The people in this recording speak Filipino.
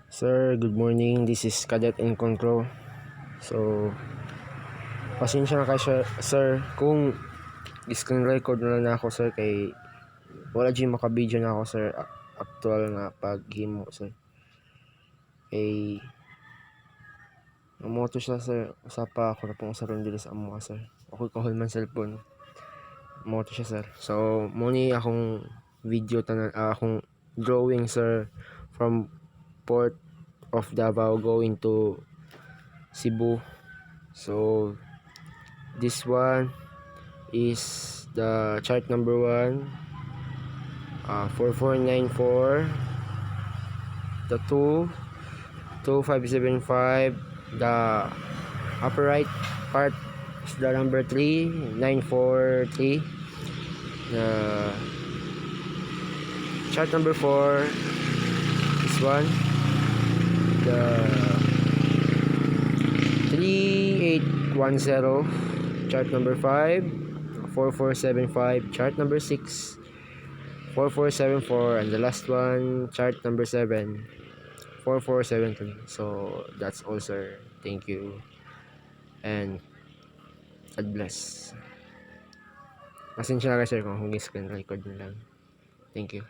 Sir, good morning. This is Cadet in Control. So, pasensya na kayo sir, kung screen record na lang ako sir kay wala dyan makabidyo na ako sir actual nga paghimo sir. Kay namoto siya sir, usapa ako na pong usaron dili sa amo sir. Ako kahol man cellphone. Moto siya sir. So, muni akong video tanan akong drawing sir from Port of Davao going to Cebu. So this one is the chart number 1, 4494, the 2, 2575, the upper right part is the number 3, 943, the chart number 4, this one, the 3810, chart number 5, 4475, chart number 6, 4474, and the last one, chart number 7, 4473. So that's all sir. Thank you and God bless. Pasensya na kayo sir kung screen record na lang. Thank you.